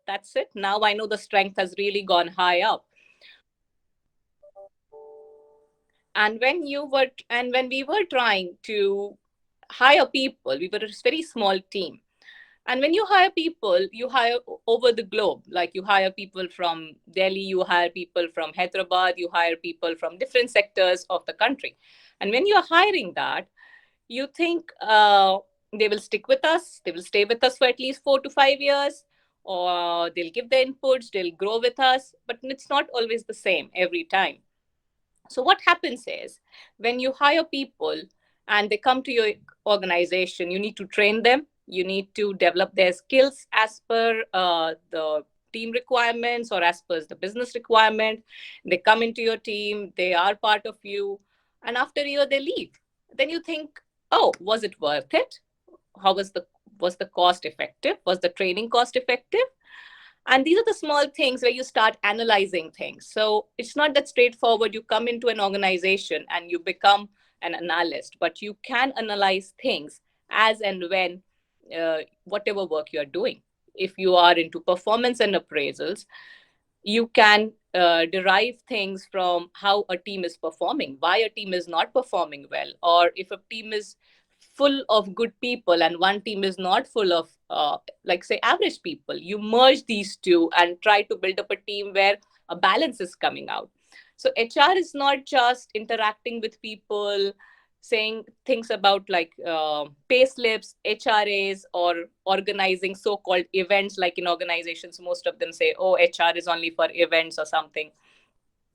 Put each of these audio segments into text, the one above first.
That's it. Now I know the strength has really gone high up. And when we were trying to hire people, we were a very small team. And when you hire people, you hire over the globe. Like you hire people from Delhi, you hire people from Hyderabad, you hire people from different sectors of the country. And when you're hiring that, you think they will stick with us, they will stay with us for at least 4 to 5 years, or they'll give the inputs, they'll grow with us. But it's not always the same every time. So, what happens is when you hire people and they come to your organization, you need to train them, you need to develop their skills as per the team requirements or as per the business requirement. They come into your team, they are part of you, and after a year they leave. Then you think, oh, was it worth it? How was the cost effective? Was the training cost effective? And these are the small things where you start analyzing things. So it's not that straightforward. You come into an organization and you become an analyst, but you can analyze things as and when whatever work you're doing. If you are into performance and appraisals, you can derive things from how a team is performing, why a team is not performing well, or if a team is full of good people and one team is not full of, like, say, average people. You merge these two and try to build up a team where a balance is coming out. So, HR is not just interacting with people, saying things about like pay slips, HRAs, or organizing so called events. Like in organizations, most of them say, oh, HR is only for events or something.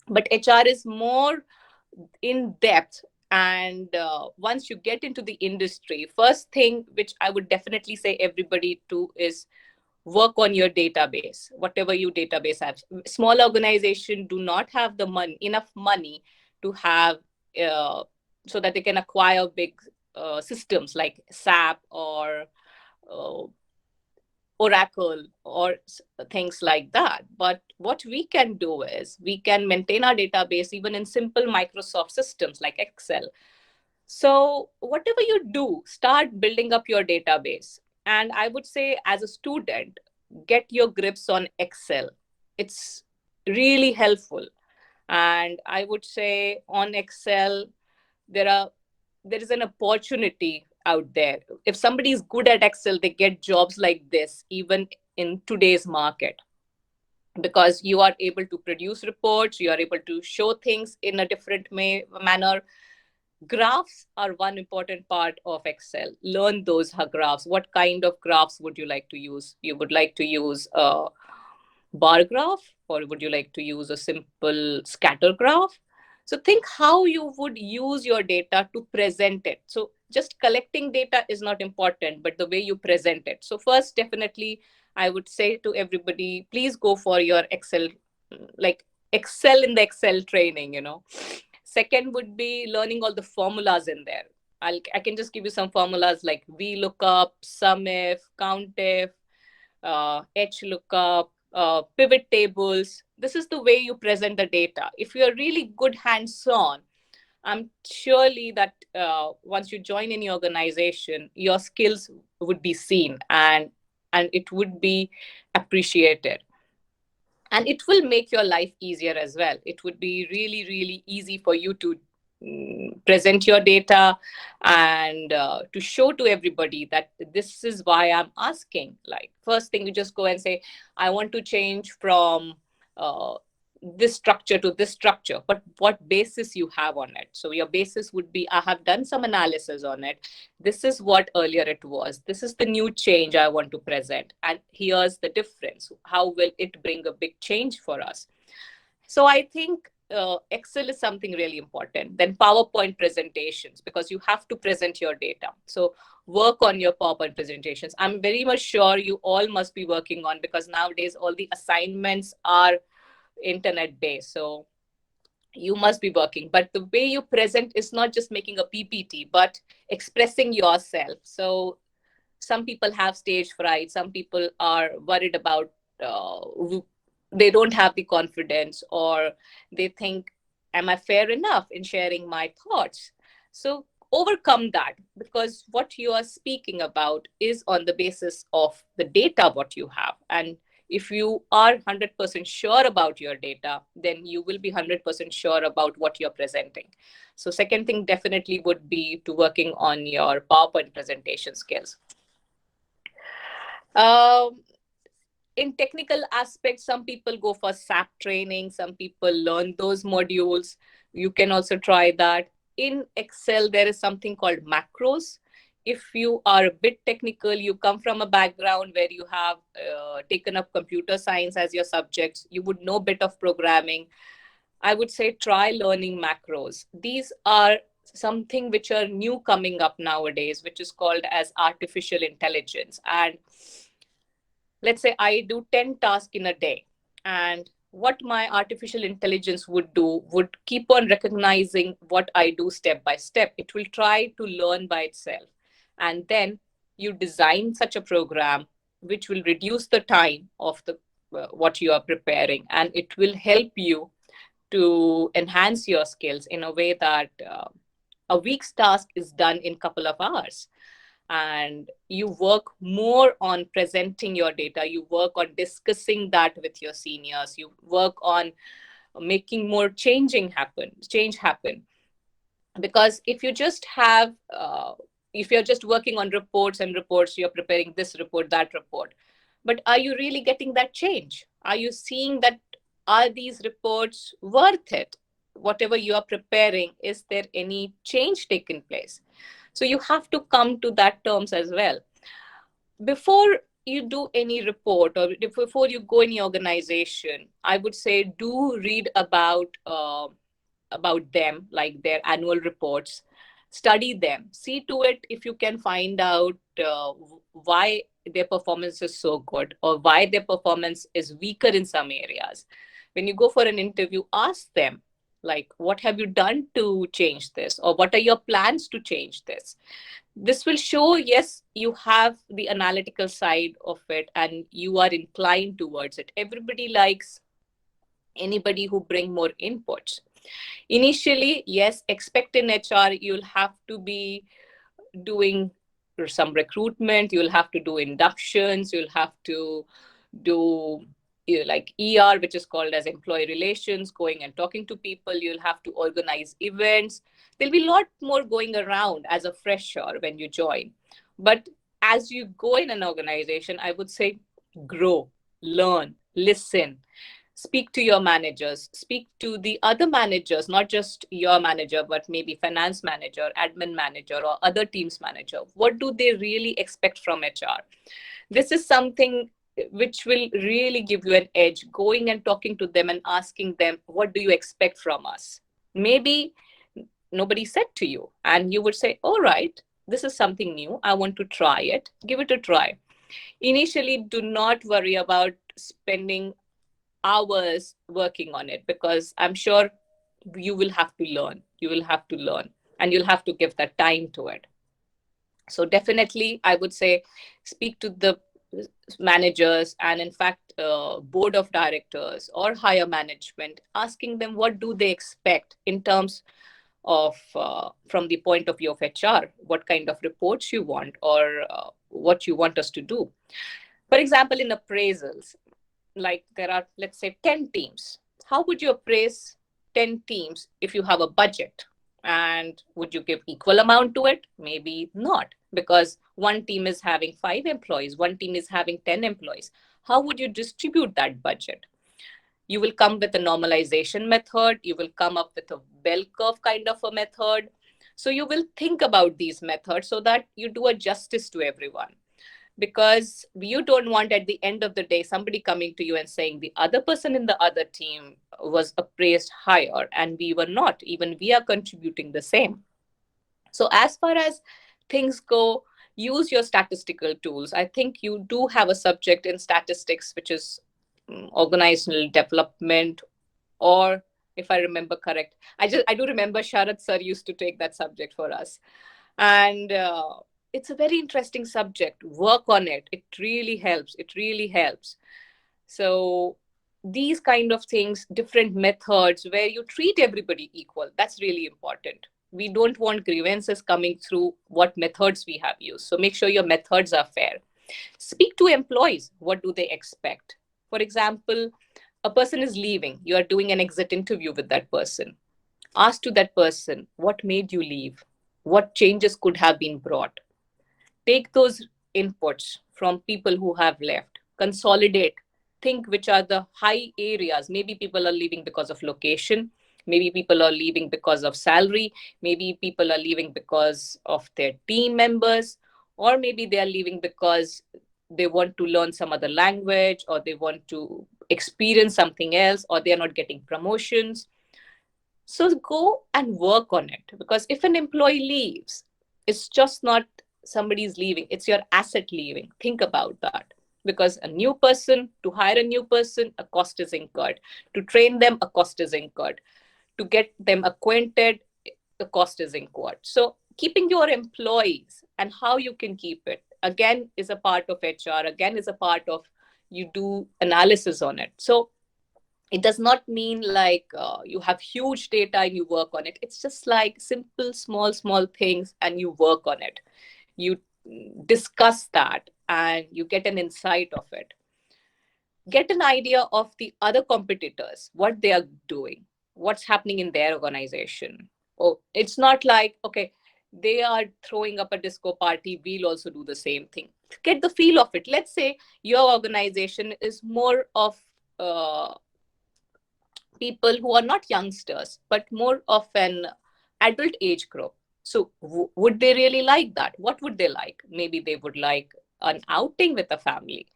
But HR is more in depth. And once you get into the industry, first thing which I would definitely say everybody to is work on your database, whatever you database have. Small organization do not have the money, enough money to have, uh, so that they can acquire big systems like SAP or uh, Oracle or things like that. But what we can do is we can maintain our database even in simple Microsoft systems like Excel. So, whatever you do, start building up your database. And I would say, as a student, get your grips on Excel. It's really helpful. And I would say on Excel, there are there is an opportunity out there. If somebody is good at Excel, they get jobs like this, even in today's market, because you are able to produce reports, you are able to show things in a different manner. Graphs are one important part of Excel. Learn those graphs. What kind of graphs would you like to use? You would like to use a bar graph, or would you like to use a simple scatter graph? So think how you would use your data to present it. So just collecting data is not important, but the way you present it. So first, definitely, I would say to everybody, please go for your Excel, like excel in the Excel training. Second would be learning all the formulas in there. I can just give you some formulas like VLOOKUP, SUMIF, COUNTIF, HLOOKUP, pivot tables. This is the way you present the data. If you're really good hands-on, I'm surely that once you join any organization, your skills would be seen, and it would be appreciated, and it will make your life easier as well. It would be really, really easy for you to present your data and to show to everybody that this is why I'm asking. Like, first thing, you just go and say, I want to change from uh, this structure to this structure, but what basis you have on it. So your basis would be, I have done some analysis on it, this is what earlier it was, this is the new change I want to present, and here's the difference. How will it bring a big change for us? So I think Excel is something really important. Then PowerPoint presentations, because you have to present your data. So work on your PowerPoint presentations. I'm very much sure you all must be working on, because nowadays all the assignments are internet based. So you must be working, but the way you present is not just making a PPT, but expressing yourself. So some people have stage fright, some people are worried about, uh, they don't have the confidence, or they think, am I fair enough in sharing my thoughts? So overcome that, because what you are speaking about is on the basis of the data what you have, and If you are 100% sure about your data, then you will be 100% sure about what you're presenting. So second thing definitely would be to working on your PowerPoint presentation skills. Um, in technical aspects, some people go for SAP training, some people learn those modules. You can also try that. In Excel, there is something called macros. If you are a bit technical, you come from a background where you have taken up computer science as your subjects, you would know a bit of programming. I would say try learning macros. These are something which are new coming up nowadays, which is called as artificial intelligence. And let's say I do 10 tasks in a day, and what my artificial intelligence would do would keep on recognizing what I do step by step. It will try to learn by itself. And then you design such a program which will reduce the time of the what you are preparing, and it will help you to enhance your skills in a way that a week's task is done in a couple of hours. And you work more on presenting your data, you work on discussing that with your seniors, you work on making more change happen. Because if you just have if you're just working on reports and reports, you're preparing this report, that report, but are you really getting that change? Are you seeing that, are these reports worth it? Whatever you are preparing, is there any change taken place? So you have to come to that terms as well. Before you do any report, or before you go any organization, I would say do read about them, like their annual reports. Study them, see to it if you can find out why their performance is so good or why their performance is weaker in some areas. When you go for an interview, ask them, like, what have you done to change this, or what are your plans to change this? This will show, yes, you have the analytical side of it and you are inclined towards it. Everybody likes anybody who bring more inputs. Initially, yes, expect in HR you'll have to be doing some recruitment, you'll have to do inductions, you'll have to do like which is called as employee relations, going and talking to people, you'll have to organize events. There'll be a lot more going around as a fresher when you join. But as you go in an organization, I would say grow, learn, listen, speak to your managers, speak to the other managers, not just your manager, but maybe finance manager, admin manager, or other teams manager. What do they really expect from HR? This is something which will really give you an edge, going and talking to them and asking them, what do you expect from us? Maybe nobody said to you, and you would say, all right, this is something new, I want to try it. Give it a try. Initially, do not worry about spending hours working on it, because I'm sure you will have to learn. You will have to learn, and you'll have to give that time to it. So definitely, I would say speak to the managers, and in fact, board of directors or higher management, asking them what do they expect in terms of from the point of view of HR, what kind of reports you want, or what you want us to do. For example, in appraisals, like there are, let's say, 10 teams. How would you appraise 10 teams if you have a budget? And would you give equal amount to it? Maybe not, because one team is having 5 employees, one team is having 10 employees. How would you distribute that budget? You will come with a normalization method, you will come up with a bell curve kind of a method. So you will think about these methods so that you do a justice to everyone, because you don't want at the end of the day somebody coming to you and saying the other person in the other team was appraised higher and we were not, even we are contributing the same. So as far as things go, use your statistical tools. I think you do have a subject in statistics which is organizational development, or if I remember correct, I do remember Sharad sir used to take that subject for us. And it's a very interesting subject. Work on it. It really helps. It really helps. So these kind of things, different methods where you treat everybody equal, that's really important. We don't want grievances coming through what methods we have used. So make sure your methods are fair. Speak to employees. What do they expect? For example, a person is leaving, you are doing an exit interview with that person. Ask to that person, what made you leave? What changes could have been brought? Take those inputs from people who have left, consolidate, think which are the high areas. Maybe people are leaving because of location, maybe people are leaving because of salary, maybe people are leaving because of their team members, or maybe they are leaving because they want to learn some other language, or they want to experience something else, or they are not getting promotions. So go and work on it, because if an employee leaves, it's just not somebody's leaving, it's your asset leaving. Think about that. Because a new person, to hire a new person, a cost is incurred. To train them, a cost is incurred. To get them acquainted, the cost is incurred. So keeping your employees and how you can keep it, again, is a part of HR, again, is a part of, you do analysis on it. So it does not mean like you have huge data and you work on it. It's just like simple small things and you work on it. You discuss that and you get an insight of it. Get an idea of the other competitors, what they are doing, what's happening in their organization. Oh, it's not like, okay, they are throwing up a disco party, we'll also do the same thing. Get the feel of it. Let's say your organization is more of uh, people who are not youngsters, but more of an adult age group. So, would they really like that? What would they like? Maybe they would like an outing with a family.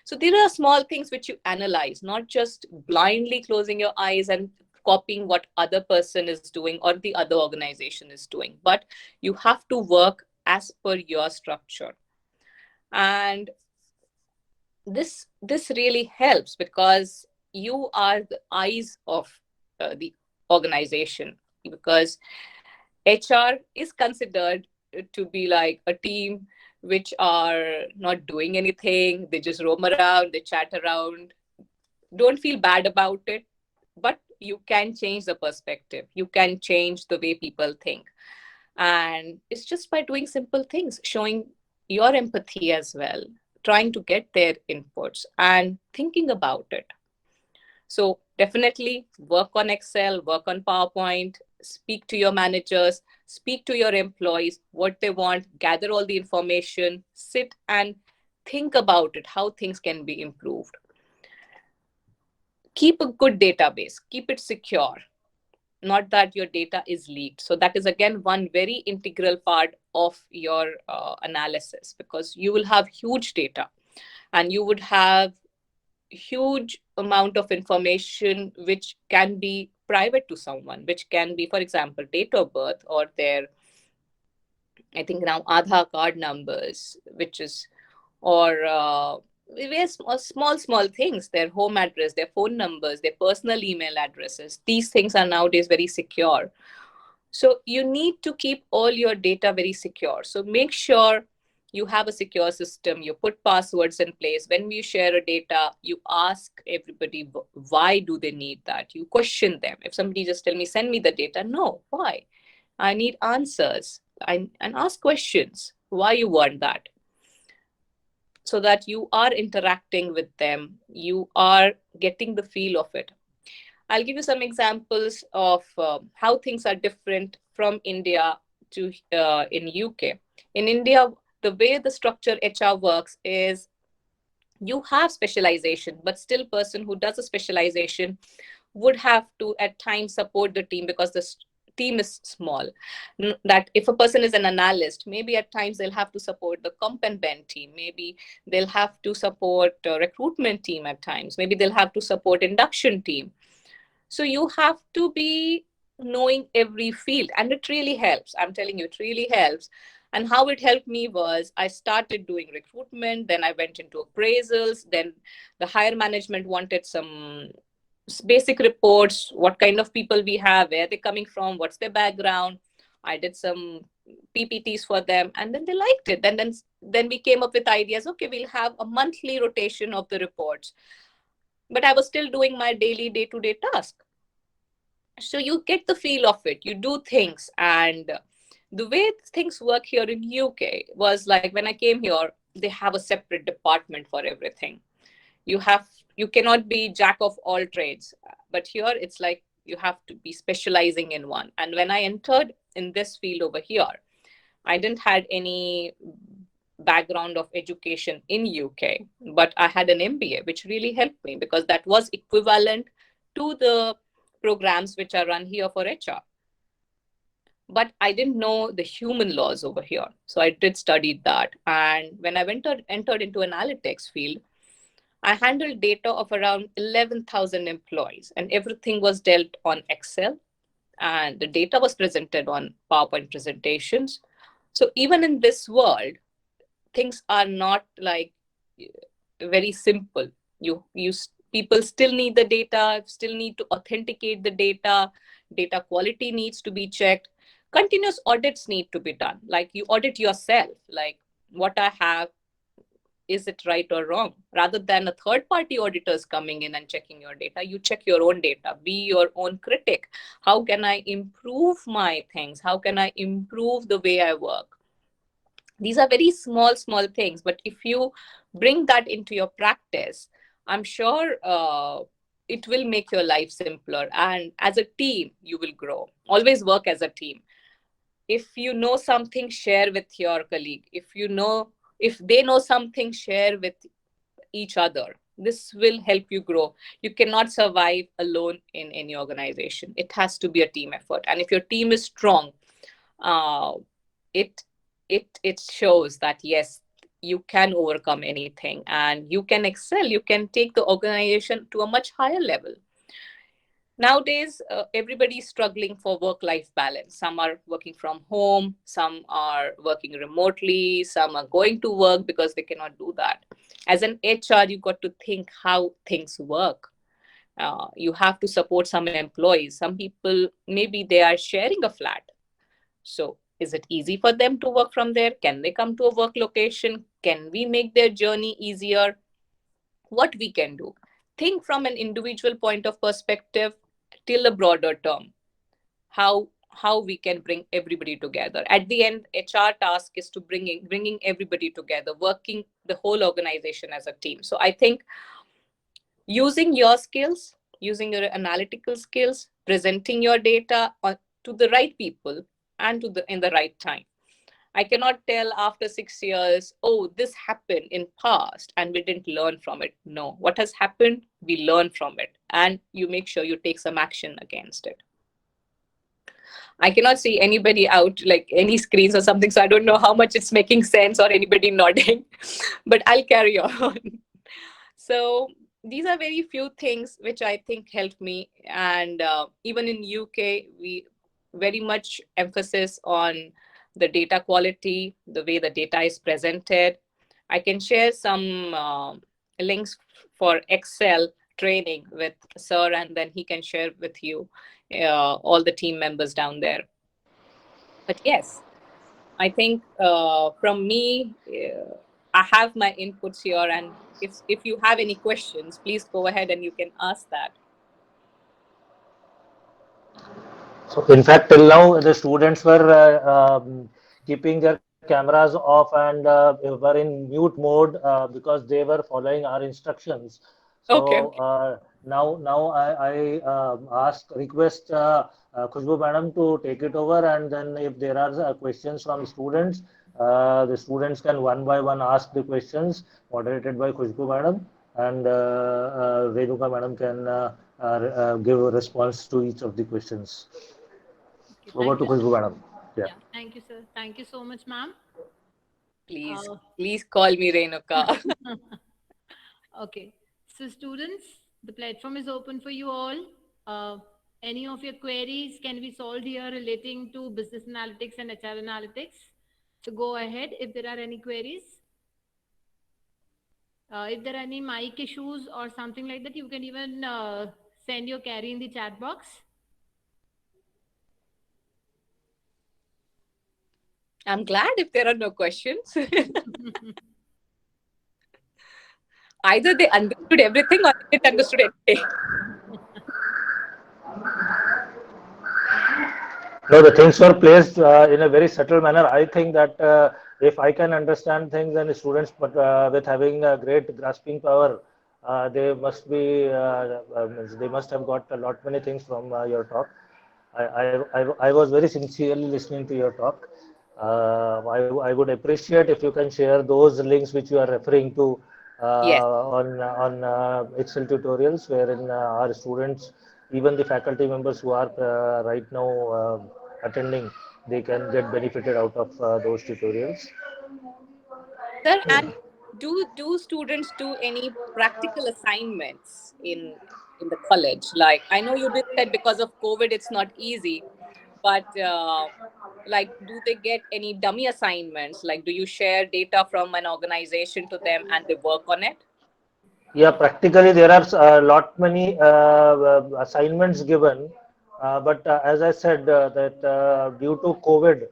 So, there are small things which you analyze, not just blindly closing your eyes and copying what other person is doing or the other organization is doing, but you have to work as per your structure. And this really helps because you are the eyes of the organization, because HR is considered to be like a team which are not doing anything. They just roam around, they chat around. Don't feel bad about it, but you can change the perspective, you can change the way people think. And it's just by doing simple things, showing your empathy as well, trying to get their inputs and thinking about it. So definitely work on Excel, work on PowerPoint, speak to your managers, speak to your employees, what they want, gather all the information, sit and think about it, how things can be improved. Keep a good database, keep it secure, not that your data is leaked. So that is again one very integral part of your analysis, because you will have huge data and you would have huge amount of information which can be private to someone, which can be, for example, date of birth, or their, I think now, Aadhaar card numbers, which is, or very small things, their home address, their phone numbers, their personal email addresses. These things are nowadays very secure. So you need to keep all your data very secure. So make sure you have a secure system. You put passwords in place. When you share a data, you ask everybody why do they need that. You question them. If somebody just tell me send me the data, no, why? I need answers. And ask questions. Why you want that? So that you are interacting with them. You are getting the feel of it. I'll give you some examples of how things are different from India to in UK. In India, the way the structure HR works is you have specialization, but still person who does a specialization would have to at times support the team because the team is small. That if a person is an analyst, maybe at times they'll have to support the comp and ben team, maybe they'll have to support recruitment team at times, maybe they'll have to support induction team. So you have to be knowing every field, and it really helps. I'm telling you, it really helps. And how it helped me was I started doing recruitment, then I went into appraisals, then the higher management wanted some basic reports, what kind of people we have, where they're coming from, what's their background. I did some PPTs for them, and then they liked it. Then we came up with ideas. Okay, we'll have a monthly rotation of the reports, but I was still doing my daily day-to-day task. So you get the feel of it, you do things. And the way things work here in UK was like, when I came here, they have a separate department for everything. You cannot be jack of all trades, but here it's like you have to be specializing in one. And when I entered in this field over here, I didn't had any background of education in UK, but I had an MBA, which really helped me because that was equivalent to the programs which are run here for HR. But I didn't know the human laws over here, so I did study that. And when I entered into analytics field, I handled data of around 11,000 employees, and everything was dealt on Excel, and the data was presented on PowerPoint presentations. So even in this world, things are not like very simple. You People still need the data, still need to authenticate the data. Data quality needs to be checked. Continuous audits need to be done. Like you audit yourself, like what I have, is it right or wrong? Rather than a third party auditors coming in and checking your data, you check your own data, be your own critic. How can I improve my things? How can I improve the way I work? These are very small things, but if you bring that into your practice, I'm sure it will make your life simpler. And as a team, you will grow. Always work as a team. If you know something, share with your colleague. If they know something, share with each other. This will help you grow. You cannot survive alone in any organization. It has to be a team effort. And if your team is strong, uh, it it shows that yes, you can overcome anything and you can excel. You can take the organization to a much higher level. Nowadays, everybody is struggling for work life balance. Some are working from home, some are working remotely, some are going to work because they cannot do that. As an HR, you got to think how things work. You have to support some employees. Some people, maybe they are sharing a flat. So is it easy for them to work from there? Can they come to a work location? Can we make their journey easier? What we can do? Think from an individual point of perspective till a broader term. How we can bring everybody together. At the end, HR task is to bringing everybody together, working the whole organization as a team. So I think using your skills, using your analytical skills, presenting your data to the right people and in the right time. I cannot tell after 6 years, oh, this happened in past and we didn't learn from it. No, what has happened, we learn from it, and you make sure you take some action against it. I cannot see anybody out like any screens or something, so I don't know how much it's making sense or anybody nodding, but I'll carry on. So these are very few things which I think helped me. And even in UK, we very much emphasis on the data quality, the way the data is presented. I can share some links for Excel training with Sir, and then he can share with you all the team members down there. But yes, I think from me, I have my inputs here, and if you have any questions, please go ahead and you can ask that. So in fact, till now the students were keeping their cameras off and were in mute mode because they were following our instructions. Okay, So now I request Khushbu Madam to take it over, and then if there are questions from students, the students can one by one ask the questions moderated by Khushbu Madam, and Renuka Madam can give a response to each of the questions. Okay, Over thank to you, sir. Khushbu Madam. Yeah. Yeah, thank you, sir. Thank you so much, ma'am. please, Uh, please call me Renuka. okay, so students, the platform is open for you all. Uh, any of your queries can be solved here relating to business analytics and HR analytics. So go ahead if there are any queries. If there are any mic issues or something like that, you can even send your query in the chat box. I'm glad if there are no questions. Either they understood everything or they didn't understood anything. No, the things were placed in a very subtle manner. I think that if I can understand things, then the students, but with having a great grasping power, they must be they must have got a lot many things from your talk. I was very sincerely listening to your talk. I would appreciate if you can share those links which you are referring to Yes. on Excel tutorials, wherein our students, even the faculty members who are right now attending, they can get benefited out of those tutorials. Sir, and do students do any practical assignments in the college? Like I know you did said because of COVID it's not easy, but like do they get any dummy assignments? Like do you share data from an organization to them and they work on it? Yeah, practically there are a lot many assignments given, but as I said, that due to COVID,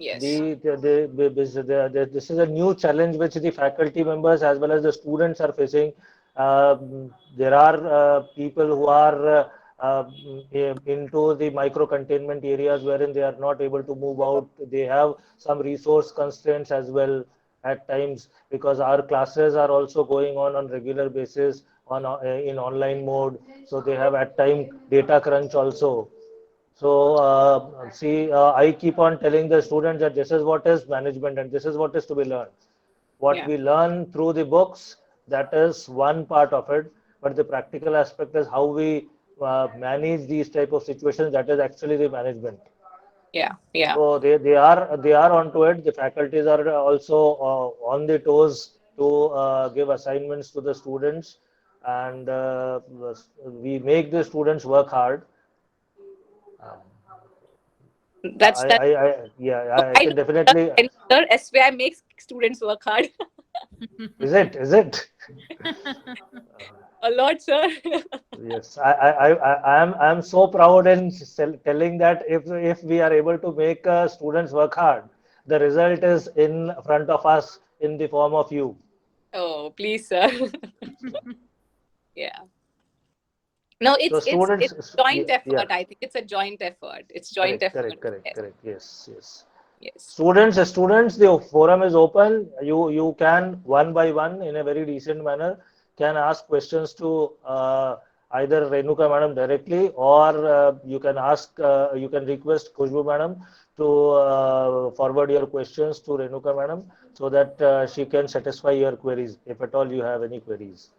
Yes. this is a new challenge which the faculty members as well as the students are facing. There are people who are into the micro containment areas wherein they are not able to move out. They have some resource constraints as well at times, because our classes are also going on regular basis on in online mode. So they have at time data crunch also. So, I keep on telling the students that this is what is management and this is what is to be learned. What Yeah. we learn through the books, that is one part of it, but the practical aspect is how we manage these type of situations. That is actually the management. Yeah. Yeah. So they are onto it. The faculties are also on the toes to give assignments to the students, and we make the students work hard. Um, That's yeah, I I can don't know, definitely. sir. SVI makes students work hard Is it? Is it? a lot, sir. Yes, I'm so proud in telling that if we are able to make students work hard, the result is in front of us in the form of you. Oh, please, sir. Yeah. No, So it's students, joint yeah, yeah, effort. I think it's a joint effort. It's joint correct, effort. correct, correct, Yes. correct. Yes, yes. Yes. Students, the forum is open. You can one by one in a very decent manner can ask questions to either Renuka madam directly, or you can request Khushbu madam to forward your questions to Renuka madam so that she can satisfy your queries if at all you have any queries.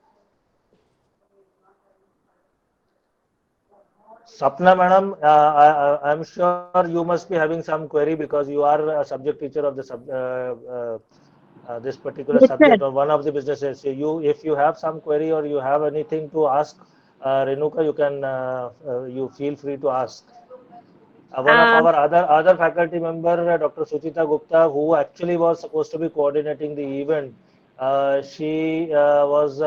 Sapna madam, I'm sure you must be having some query because you are a subject teacher of this particular Yes, sir. subject or one of the businesses. So if you have some query or you have anything to ask, Renuka, you feel free to ask. One of Um, our other faculty member, Dr. Suchita Gupta, who actually was supposed to be coordinating the event, she was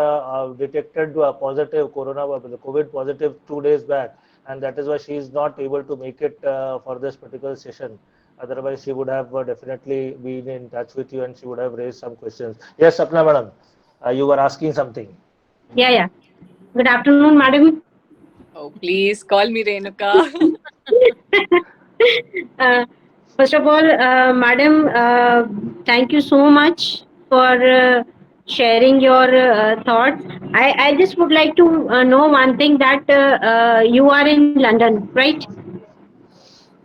detected positive COVID positive 2 days back, and that is why she is not able to make it for this particular session. Otherwise, she would have definitely been in touch with you and she would have raised some questions. Yes, Sapna madam, you were asking something. yeah, yeah. Good afternoon, madam. Oh, please call me Renuka. uh, First of all, madam, thank you so much for sharing your thoughts. I just would like to know one thing that you are in London, right?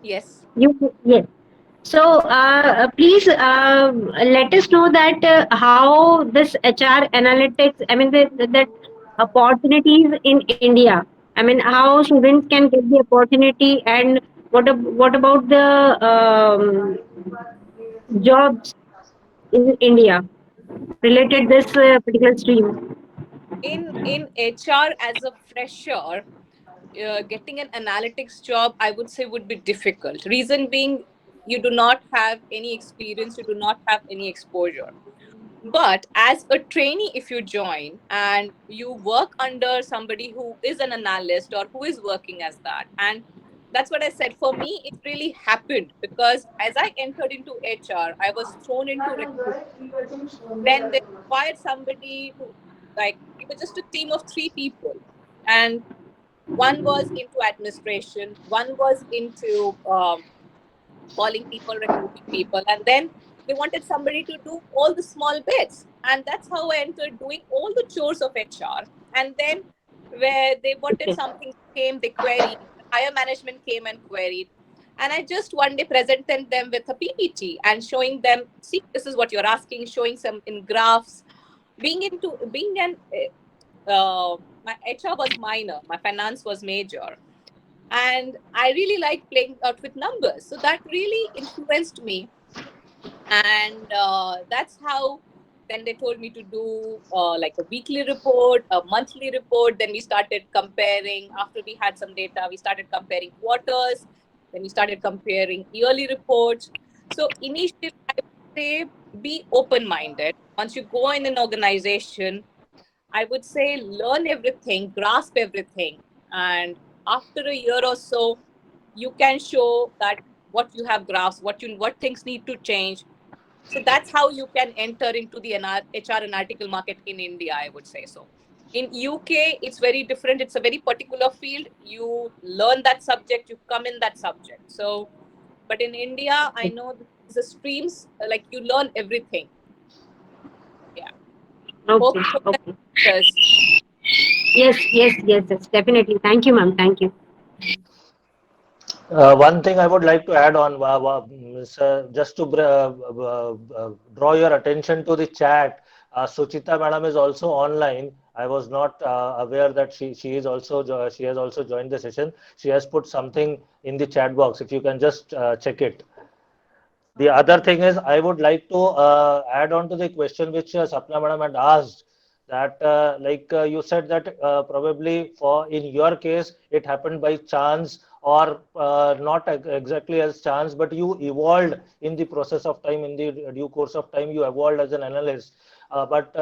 Yes. Yes. So please let us know that how this HR analytics, I mean, that opportunities in India. I mean, how students can get the opportunity, and what about the jobs in India related this particular stream? In HR as a fresher, getting an analytics job, I would say, would be difficult. Reason being, you do not have any experience, you do not have any exposure. But as a trainee, if you join and you work under somebody who is an analyst or who is working as that, and that's what I said. For me, it really happened because as I entered into HR, I was thrown into recruitment. Then they required somebody to, like, we were just a team of three people. And one was into administration, one was into calling people, recruiting people, and then they wanted somebody to do all the small bits. And that's how I entered doing all the chores of HR. And then where they wanted something came, they queried. Higher management came and queried. And I just one day presented them with a PPT and showing them, see, this is what you're asking, showing some in graphs. Being an my HR was minor, my finance was major. And I really like playing out with numbers. So that really influenced me. And that's how then they told me to do like a weekly report, a monthly report. Then we started comparing. After we had some data, we started comparing quarters. Then we started comparing yearly reports. So initially, I would say be open-minded. Once you go in an organization, I would say learn everything, grasp everything. And after a year or so, you can show that what you have grasped, what things need to change. So that's how you can enter into the HR analytical market in India, I would say so. In UK, it's very different. It's a very particular field. You learn that subject, you come in that subject. So, but in India, I know the streams, like you learn everything. Yeah. Hope Okay. that Okay. answers. Yes, definitely. Thank you, ma'am. Thank you. One thing I would like to add on, just to draw your attention to the chat, Suchita madam is also online. I was not aware that she is also she has also joined the session. She has put something in the chat box. If you can just check it. The other thing is, I would like to add on to the question which Sapna madam had asked, that you said that probably for in your case it happened by chance, or not exactly as chance, but you evolved in the process of time, in the due course of time, you evolved as an analyst. But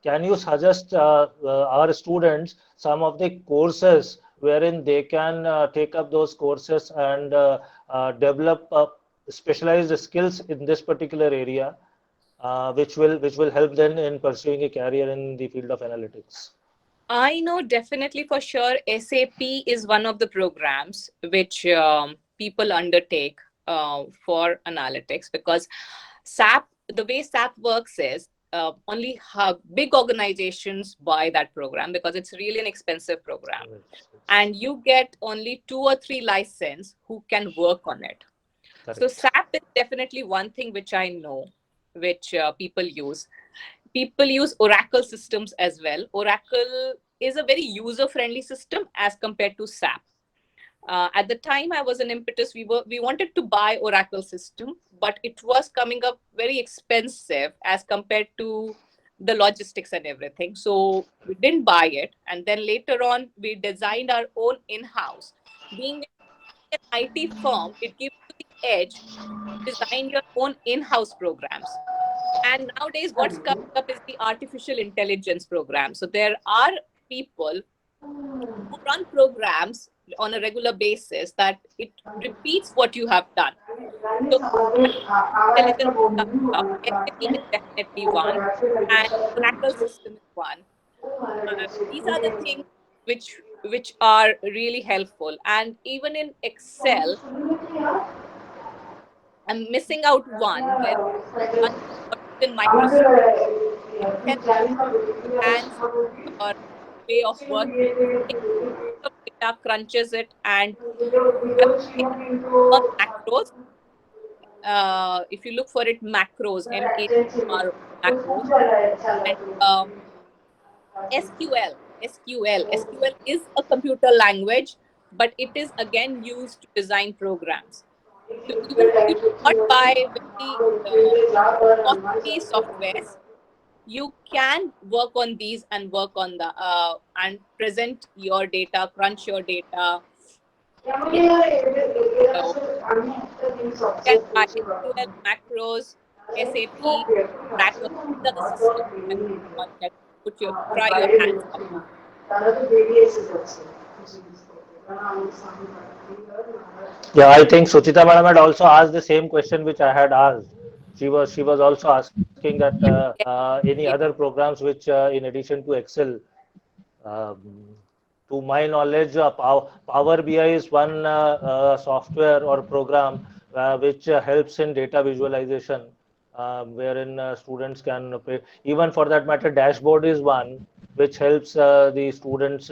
can you suggest our students some of the courses wherein they can take up those courses and develop specialized skills in this particular area, which will help them in pursuing a career in the field of analytics? I know definitely for sure SAP is one of the programs which people undertake for analytics, because SAP, the way SAP works is only big organizations buy that program because it's really an expensive program. And you get only 2 or 3 license who can work on it. Correct. So SAP is definitely one thing which I know, which people use. People use Oracle systems as well. Oracle is a very user-friendly system as compared to SAP. At the time I was an impetus, we wanted to buy Oracle system, but it was coming up very expensive as compared to the logistics and everything. So we didn't buy it. And then later on, we designed our own in-house. Being an IT firm, it gives you the edge to design your own in-house programs. And nowadays, what's coming up is the artificial intelligence program. So there are people who run programs on a regular basis that it repeats what you have done. So intelligence is coming up. SAP is definitely one, and Oracle system is one. These are the things which are really helpful. And even in Excel, I'm missing out one where in Microsoft help enhance your way of working. Data crunches it, and I would say on macros. If you look for it, macros, MACRO, macros, and SQL is a computer language, but it is again used to design programs. So even if you do not buy very costly softwares, you can work on these and work on the and present your data, crunch your data. So you can buy SQL, macros, SAP, Oracle. These are the systems that put your try your hands up on. Yeah, I think Suchita madam had also asked the same question which I had asked. She was also asking that any other Yeah. programs which, in addition to Excel, um, to my knowledge, Power BI is one software or program which helps in data visualization. wherein students can pay. Even for that matter, dashboard is one which helps the students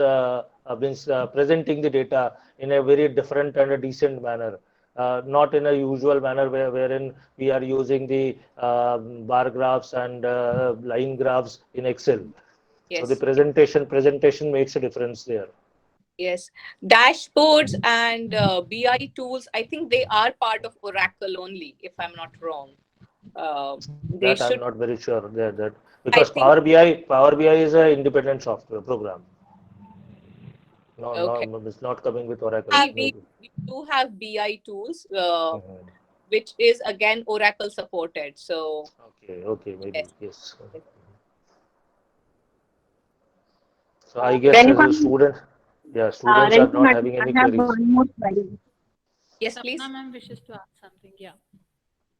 means presenting the data in a very different and a decent manner. Not in a usual manner wherein we are using the bar graphs and line graphs in Excel. So the Yes. presentation makes a difference there. Yes, dashboards and BI tools, I think they are part of Oracle only, if I'm not wrong. They That I'm should, not very sure that I because think, Power BI is an independent software program. No, okay. no, it's not coming with Oracle. We, we, Maybe. we do have BI tools, Mhm. which is again Oracle supported. So, Okay, maybe yes. yes. Yes. So I guess as Renuka, a student, yeah, students are Renuka not madam, having I any have queries. one more query. Yes, Sapna please. ma'am wishes to ask something. Yeah.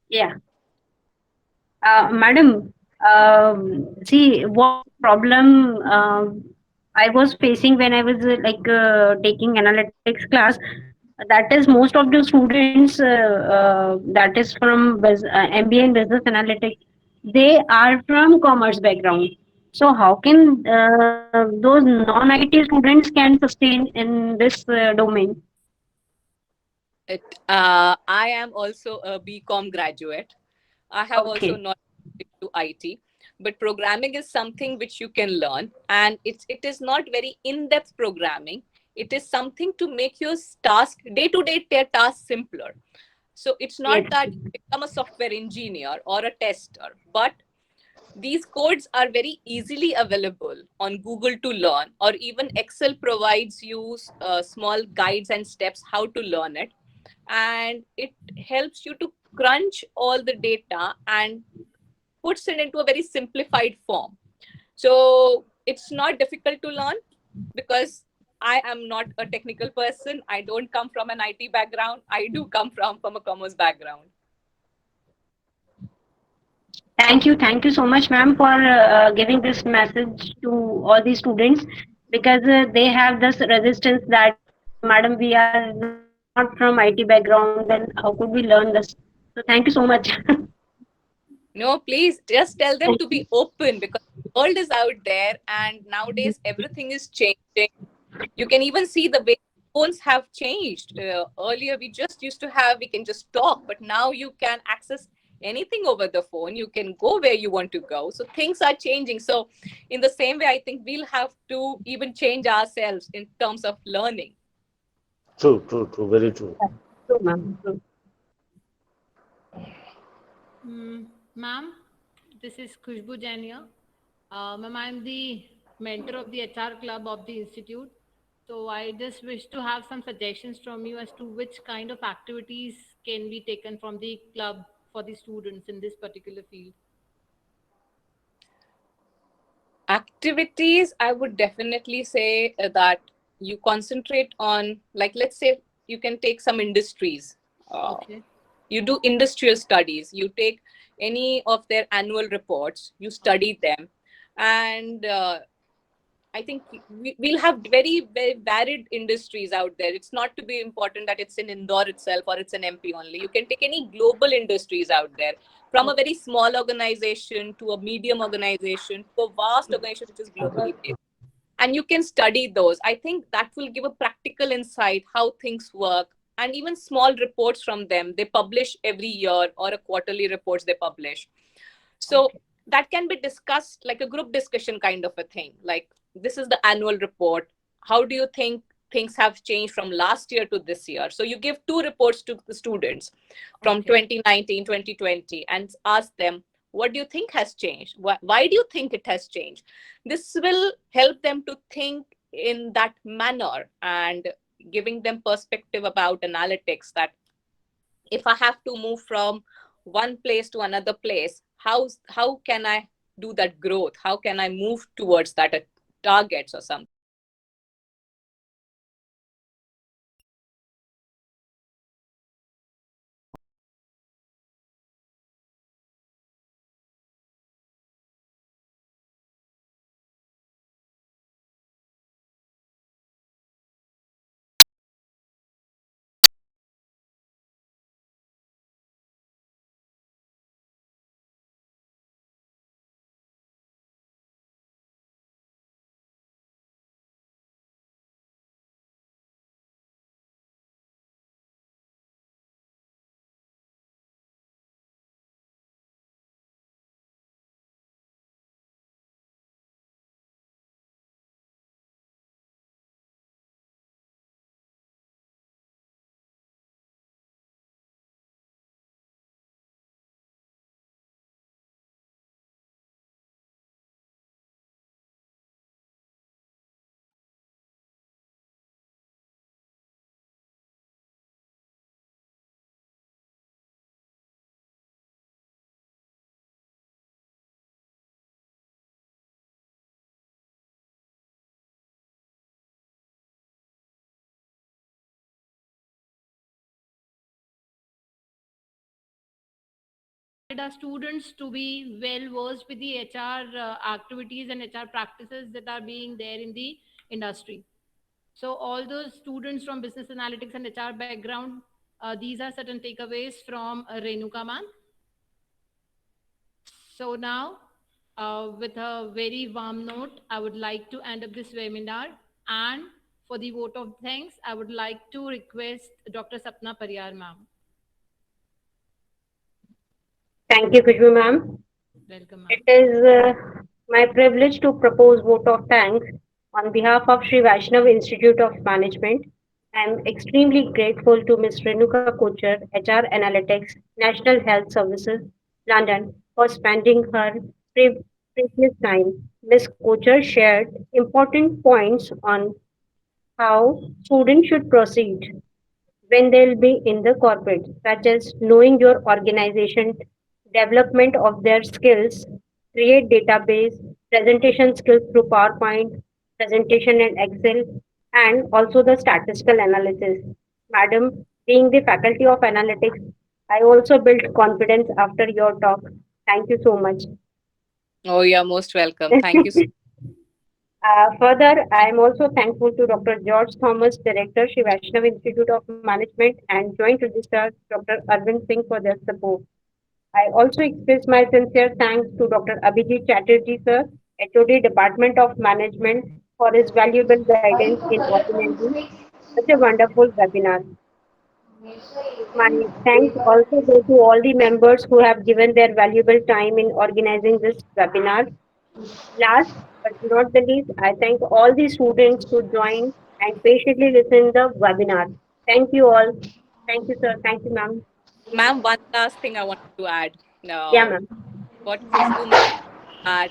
Yeah. Madam, see what problem I was facing when I was taking analytics class. That is most of the students that is from MBA in business analytics. They are from commerce background. So how can those non-IT students can sustain in this domain? I am also a BCom graduate. I have also Okay. not into IT, but programming is something which you can learn, and it is not very in-depth programming. It is something to make your task day-to-day task simpler. So it's not Yes. that you become a software engineer or a tester, but these codes are very easily available on Google to learn, or even Excel provides you small guides and steps how to learn it, and it helps you to crunch all the data and puts it into a very simplified form. So it's not difficult to learn because I am not a technical person. I don't come from an IT background. I do come from a commerce background. Thank you so much, ma'am, for giving this message to all the students because they have this resistance that, madam, we are not from IT background, then how could we learn this? So, thank you so much. No, please just tell them to be open because the world is out there and nowadays everything is changing. You can even see the way phones have changed. Earlier, we can just talk, but now you can access anything over the phone. You can go where you want to go. So things are changing. So, in the same way, I think we'll have to even change ourselves in terms of learning. True, very true. True, ma'am. True. Ma'am, this is Khushbu Jain here. Ma'am, I'm the mentor of the HR club of the institute. So I just wish to have some suggestions from you as to which kind of activities can be taken from the club for the students in this particular field. Activities, I would definitely say that you concentrate on, like, let's say you can take some industries. Uh, Okay. you do industrial studies, you take any of their annual reports, you Okay. study them, and I think we'll have very, very varied industries out there. It's not to be important that it's in Indore itself or it's in MP only. You can take any global industries out there, from a Okay. very small organization to a medium organization to a vast organization which is globally based. And you can study those. I think that will give a practical insight how things work, and even small reports from them. They publish every year, or a quarterly reports they publish. So Okay. that can be discussed like a group discussion kind of a thing. Like, this is the annual report. How do you think things have changed from last year to this year? So you give two reports to the students from Okay. 2019, 2020, and ask them, what do you think has changed? Why do you think it has changed? This will help them to think in that manner, and giving them perspective about analytics, that if I have to move from one place to another place, how can I do that growth? How can I move towards that targets or something? wanted our students to be well versed with the HR activities and HR practices that are being there in the industry. So all those students from business analytics and HR background, these are certain takeaways from Renuka ma'am. So now, with a very warm note, I would like to end up this webinar. And for the vote of thanks, I would like to request Dr. Sapna Pariyar ma'am. Thank you, Khushbu ma'am. Welcome, It ma'am. is my privilege to propose vote of thanks on behalf of Sri Vaishnav Institute of Management. I am extremely grateful to Ms. Renuka Kochar, HR Analytics, National Health Services, London, for spending her precious time. Ms. Kochar shared important points on how students should proceed when they'll be in the corporate, such as knowing your organization, development of their skills, create database, presentation skills through PowerPoint, presentation in Excel, and also the statistical analysis. Madam, being the faculty of analytics, I also built confidence after your talk. Thank you so much. Oh, you're most welcome. Thank you. Further, I am also thankful to Dr. George Thomas, Director, Sri Vaishnav Institute of Management, and Joint Registrar, Dr. Arvind Singh, for their support. I also express my sincere thanks to Dr. Abhijit Chatterjee, sir, HOD Department of Management, for his valuable guidance in organizing such a wonderful webinar. My thanks also go to all the members who have given their valuable time in organizing this webinar. Last but not the least, I thank all the students who joined and patiently listened the webinar. Thank you all. Thank you, sir. Thank you, ma'am. Ma'am, one last thing I wanted to add. Yeah, Now, ma'am. what Khushbu ma'am at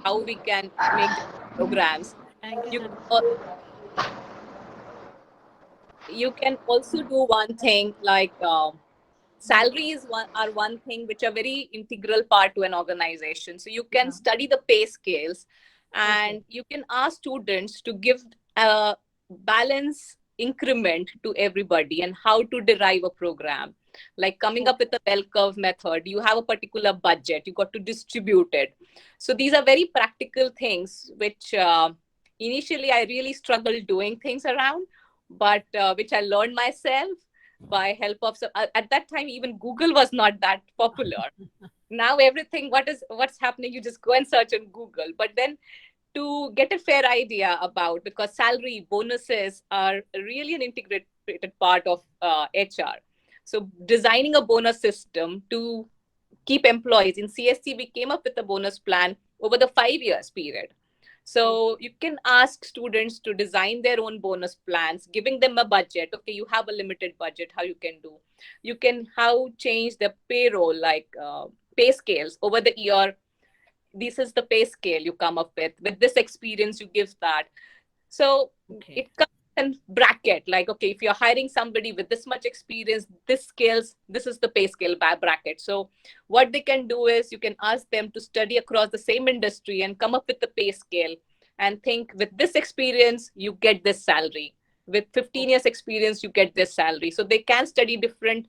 how we can make the programs. Thank you, You ma'am. you can also do one thing like salaries are one thing which are very integral part to an organization. So you can study the pay scales, and you can ask students to give a balance increment to everybody and how to derive a program, like coming up with a bell curve method. You have a particular budget, you got to distribute it. So these are very practical things which initially I really struggled doing things around, but which I learned myself by help of some, at that time even Google was not that popular. Now everything what's happening, you just go and search on Google. But then to get a fair idea about, because salary bonuses are really an integrated part of HR. So designing a bonus system to keep employees in CSC, we came up with a bonus plan over the 5 years period. So you can ask students to design their own bonus plans, giving them a budget. Okay, you have a limited budget, how you can do. You can how change the payroll, like pay scales over the year. This is the pay scale you come up with this experience you give that. So it comes in bracket, like, okay, if you're hiring somebody with this much experience, this skills, this is the pay scale bracket. So what they can do is you can ask them to study across the same industry and come up with the pay scale and think, with this experience you get this salary, with 15 years experience you get this salary. So they can study different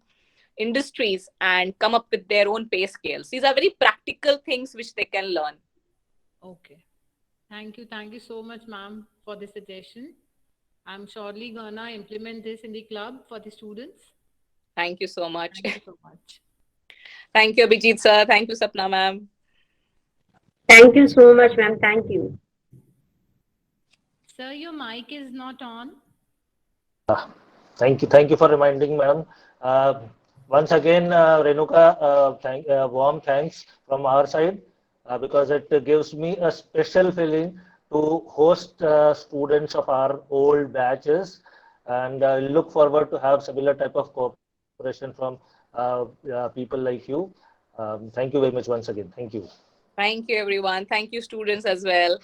industries and come up with their own pay scales. These are very practical things which they can learn. Okay. Thank you. Thank you so much, ma'am, for the suggestion. I'm surely gonna implement this in the club for the students. Thank you so much. Thank you so much. Thank you, Abhijit sir. Thank you, Sapna ma'am. Thank you so much, ma'am. Thank you. Sir, your mic is not on. Thank you for reminding, madam. Once again, Renuka, warm thanks from our side, because it gives me a special feeling to host students of our old batches, and look forward to have similar type of cooperation from people like you. Thank you very much once again. Thank you. Thank you, everyone. Thank you, students, as well.